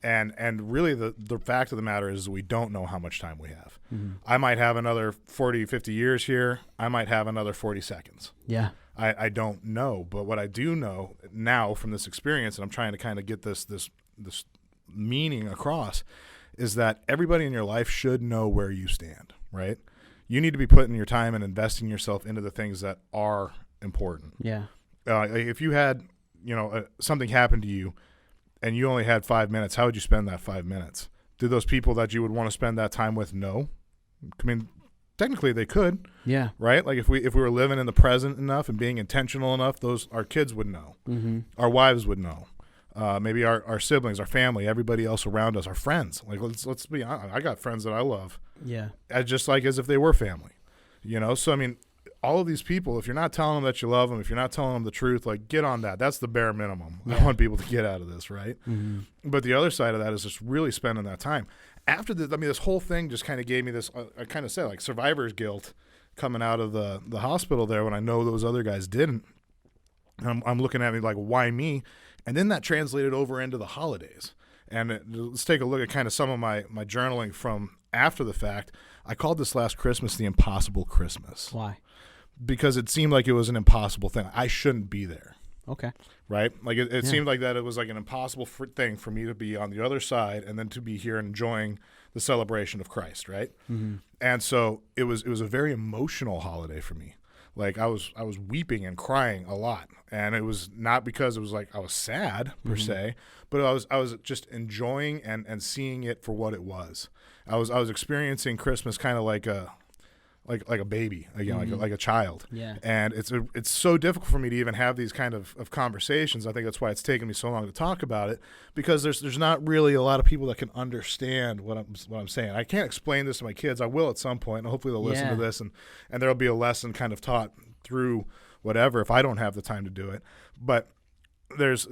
And really the fact of the matter is we don't know how much time we have. I might have another 40, 50 years here. I might have another 40 seconds. Yeah. I don't know. But what I do know now from this experience, and I'm trying to kind of get this meaning across, is that everybody in your life should know where you stand, right? You need to be putting your time and investing yourself into the things that are important. Yeah. If you had, something happen to you and you only had 5 minutes, how would you spend that 5 minutes? Do those people that you would want to spend that time with know? I mean, technically they could. Yeah. Right? Like if we were living in the present enough and being intentional enough, our kids would know. Mm-hmm. Our wives would know. Maybe our siblings, our family, everybody else around us, our friends. Like let's be honest. I got friends that I love. Yeah. Just like as if they were family. So I mean, all of these people, if you're not telling them that you love them, if you're not telling them the truth, like get on that. That's the bare minimum I want people to get out of this, right? Mm-hmm. But the other side of that is just really spending that time. After this whole thing just kind of gave me this, I kind of said, like survivor's guilt coming out of the hospital there when I know those other guys didn't. I'm looking at me like, why me? And then that translated over into the holidays. And let's take a look at kind of some of my journaling from after the fact. I called this last Christmas the impossible Christmas. Why? Because it seemed like it was an impossible thing. I shouldn't be there. Okay. Right? Like it seemed like that it was like an impossible thing for me to be on the other side and then to be here enjoying the celebration of Christ, right? Mm-hmm. And so it was a very emotional holiday for me. Like I was weeping and crying a lot. And it was not because it was like I was sad per se, but I was just enjoying and seeing it for what it was. I was experiencing Christmas kind of like a baby again, like a child. Yeah. And it's so difficult for me to even have these kind of conversations. I think that's why it's taken me so long to talk about it, because there's not really a lot of people that can understand what I'm saying. I can't explain this to my kids. I will at some point, and hopefully they'll listen to this, and there'll be a lesson kind of taught through whatever if I don't have the time to do it. But there's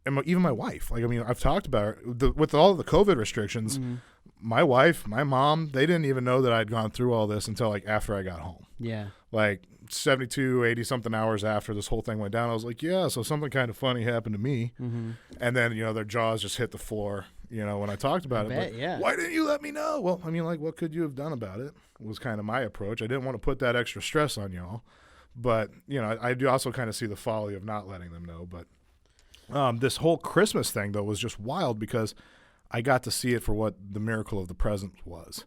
even my wife. Like, I mean, I've talked about her with all of the COVID restrictions. Mm-hmm. My wife, my mom, they didn't even know that I'd gone through all this until like after I got home. Yeah. Like 72, 80 something hours after this whole thing went down, I was like, yeah, so something kind of funny happened to me. Mm-hmm. And then, their jaws just hit the floor, when I talked about it. Yeah. Why didn't you let me know? Well, I mean, like, what could you have done about it? Was kind of my approach. I didn't want to put that extra stress on y'all. But, I do also kind of see the folly of not letting them know. But this whole Christmas thing, though, was just wild because I got to see it for what the miracle of the present was.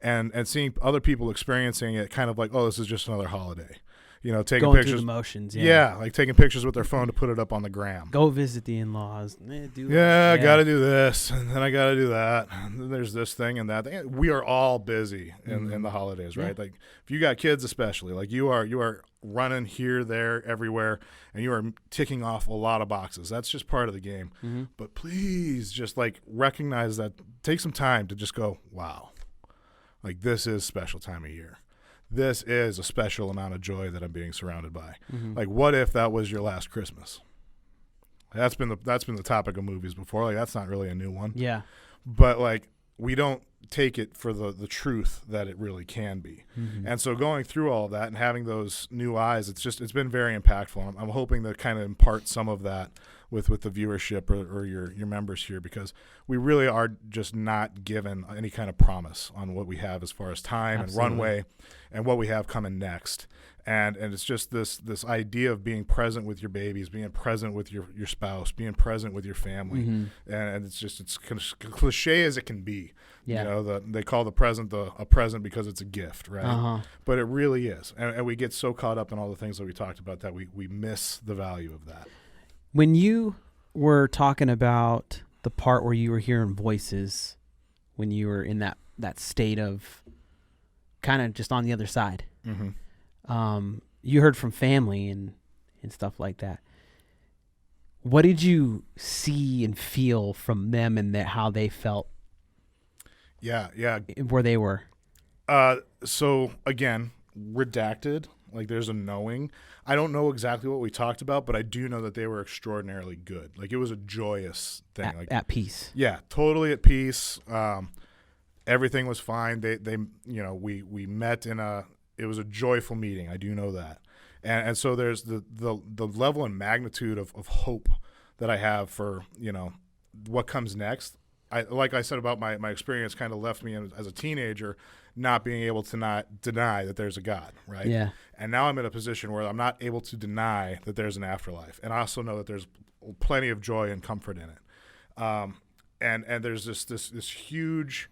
And seeing other people experiencing it kind of like, oh, this is just another holiday. Taking going pictures. Through the motions, yeah, like taking pictures with their phone to put it up on the gram. Go visit the in-laws. I got to do this, and then I got to do that. And then there's this thing and that thing. We are all busy in the holidays, right? Like if you got kids especially, like you are running here, there, everywhere, and you are ticking off a lot of boxes. That's just part of the game. Mm-hmm. But please just like recognize that. Take some time to just go, wow, like this is a special time of year. This is a special amount of joy that I'm being surrounded by. Mm-hmm. Like, what if that was your last Christmas? That's been the topic of movies before. Like, that's not really a new one. Yeah. But like, we don't take it for the truth that it really can be. Mm-hmm. And so going through all of that and having those new eyes, it's been very impactful. I'm hoping to kind of impart some of that with the viewership or your members here, because we really are just not given any kind of promise on what we have as far as time and runway and what we have coming next. And it's just this idea of being present with your babies, being present with your spouse, being present with your family. Mm-hmm. And it's kind of cliche as it can be. Yeah. They call the present a present because it's a gift, right? Uh-huh. But it really is. And we get so caught up in all the things that we talked about that we miss the value of that. When you were talking about the part where you were hearing voices, when you were in that state of kind of just on the other side, mm-hmm. You heard from family and stuff like that. What did you see and feel from them and how they felt? Yeah. Where they were? So again, redacted. Like there's a knowing. I don't know exactly what we talked about, but I do know that they were extraordinarily good. Like it was a joyous thing. At peace. Yeah, totally at peace. Everything was fine. They we met it was a joyful meeting. I do know that. And so there's the level and magnitude of hope that I have for, what comes next. Like I said about my experience kind of left me as a teenager not being able to not deny that there's a God, right? Yeah. And now I'm in a position where I'm not able to deny that there's an afterlife. And I also know that there's plenty of joy and comfort in it. and there's this huge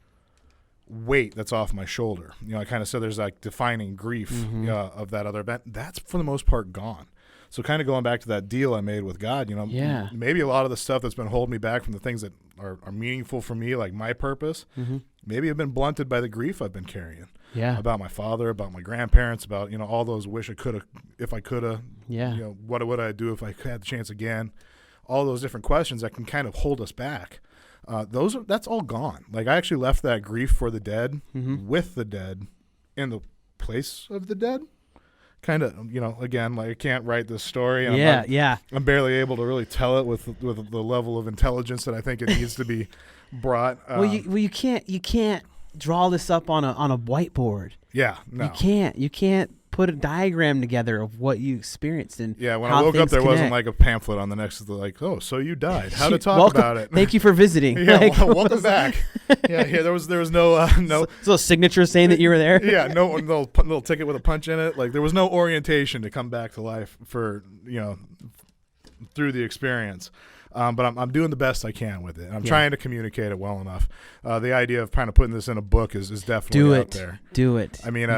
weight that's off my shoulder. I kind of said there's like defining grief of that other event. That's for the most part gone. So kind of going back to that deal I made with God, maybe a lot of the stuff that's been holding me back from the things that are meaningful for me, like my purpose, maybe have been blunted by the grief I've been carrying. Yeah. About my father, about my grandparents, about, all those wish I could have, if I could have, what would I do if I had the chance again? All those different questions that can kind of hold us back. That's all gone. Like I actually left that grief for the dead with the dead in the place of the dead. Kind of, again, like I can't write this story. And I'm barely able to really tell it with the level of intelligence that I think it needs to be brought. You can't draw this up on a whiteboard. Yeah, no. You can't put a diagram together of what you experienced and when I woke up, there wasn't like a pamphlet on the next of the oh, so you died. How to talk about it? Thank you for visiting. Welcome back. There was no so a signature saying that you were there. No little ticket with a punch in it. Like there was no orientation to come back to life for through the experience. But I'm doing the best I can with it. I'm trying to communicate it well enough. The idea of kind of putting this in a book is definitely out there. Do it. I mean,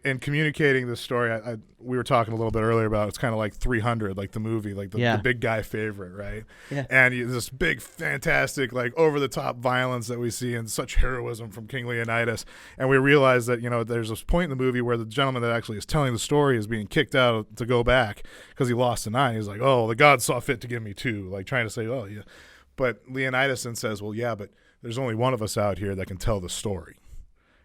in communicating this story, we were talking a little bit earlier about it's kind of like 300, like the movie, like the big guy favorite, right? Yeah. And this big, fantastic, like over-the-top violence that we see and such heroism from King Leonidas. And we realize that, there's this point in the movie where the gentleman that actually is telling the story is being kicked out to go back because he lost a 9. He's like, oh, the gods saw fit to give me 2, like trying to say, oh, yeah. But Leonidas then says, well, yeah, but there's only one of us out here that can tell the story.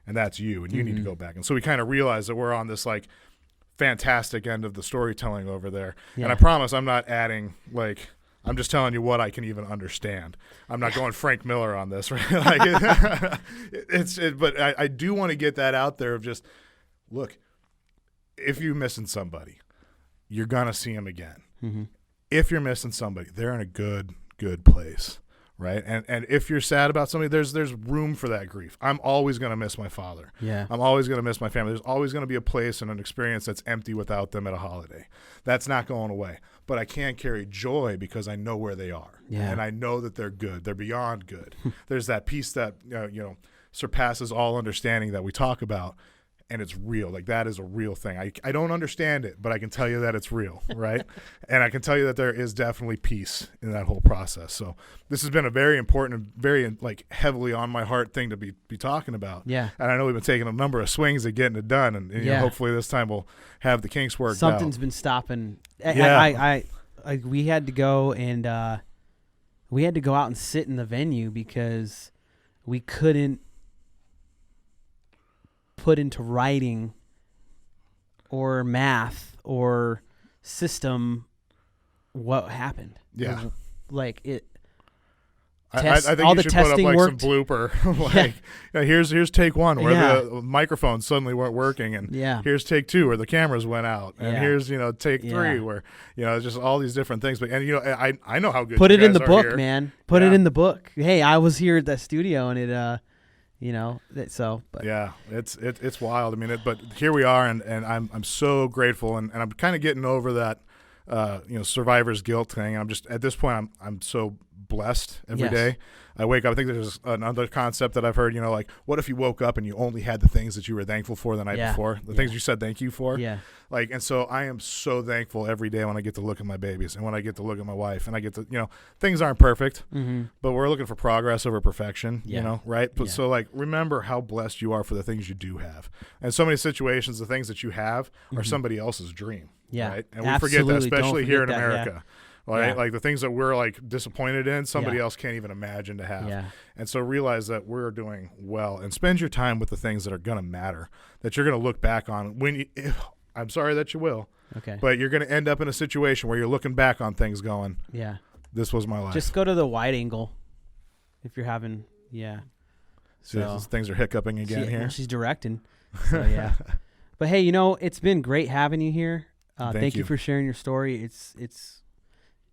And that's you, and you need to go back. And so we kind of realize that we're on this like fantastic end of the storytelling over there. Yeah. And I promise I'm not adding I'm just telling you what I can even understand. I'm not going Frank Miller on this, right? But I do want to get that out there of just look, if you're missing somebody, you're gonna see them again. Mm-hmm. If you're missing somebody, they're in a good place. Right. And if you're sad about somebody, there's room for that grief. I'm always going to miss my father. Yeah. I'm always going to miss my family. There's always going to be a place and an experience that's empty without them at a holiday. That's not going away. But I can carry joy because I know where they are. Yeah. And I know that they're good. They're beyond good. There's that peace that, surpasses all understanding that we talk about. And it's real. Like that is a real thing. I don't understand it, but I can tell you that it's real, right? And I can tell you that there is definitely peace in that whole process. So this has been a very important, very heavily on my heart thing to be talking about. Yeah. And I know we've been taking a number of swings at getting it done, and hopefully this time we'll have the kinks worked out. Something's been stopping. We had to go and we had to go out and sit in the venue because we couldn't put into writing or math or system what happened. Yeah. I think all you should put up some blooper. Here's take 1 where the microphones suddenly weren't working, and here's take 2 where the cameras went out, and here's take 3 where just all these different things. But I know how good. Put you it guys in the are book, here. man. Put it in the book. Hey, I was here at the studio, and it. But it's wild. I mean, but here we are, and I'm so grateful, and I'm kind of getting over that, survivor's guilt thing. I'm just at this point, I'm so blessed every day. I wake up. I think there's another concept that I've heard. What if you woke up and you only had the things that you were thankful for the night before, the things you said thank you for. Yeah. And so I am so thankful every day when I get to look at my babies and when I get to look at my wife and I get to, things aren't perfect, but we're looking for progress over perfection. Right. But so remember how blessed you are for the things you do have, and so many situations, the things that you have are somebody else's dream. Yeah. Right. And we forget that, especially here in America. Right? Like the things that we're disappointed in, somebody else can't even imagine to have. Yeah. And so realize that we're doing well, and spend your time with the things that are going to matter, that you're going to look back on I'm sorry that you will. Okay. But you're going to end up in a situation where you're looking back on things going, this was my life. Just go to the wide angle if you're having, So things are hiccuping again here. Well, she's directing. So, But hey, it's been great having you here. Thank you for sharing your story.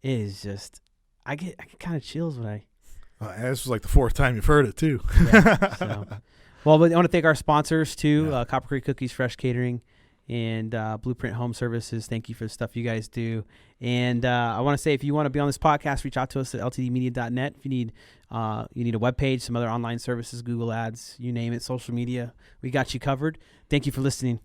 It is just, I get kind of chills when this was the 4th time you've heard it too. Well, I want to thank our sponsors too, Copper Creek Cookies, Fresh Catering, and Blueprint Home Services. Thank you for the stuff you guys do. And I want to say, if you want to be on this podcast, reach out to us at ltdmedia.net. If you need a webpage, some other online services, Google Ads, you name it, social media, we got you covered. Thank you for listening.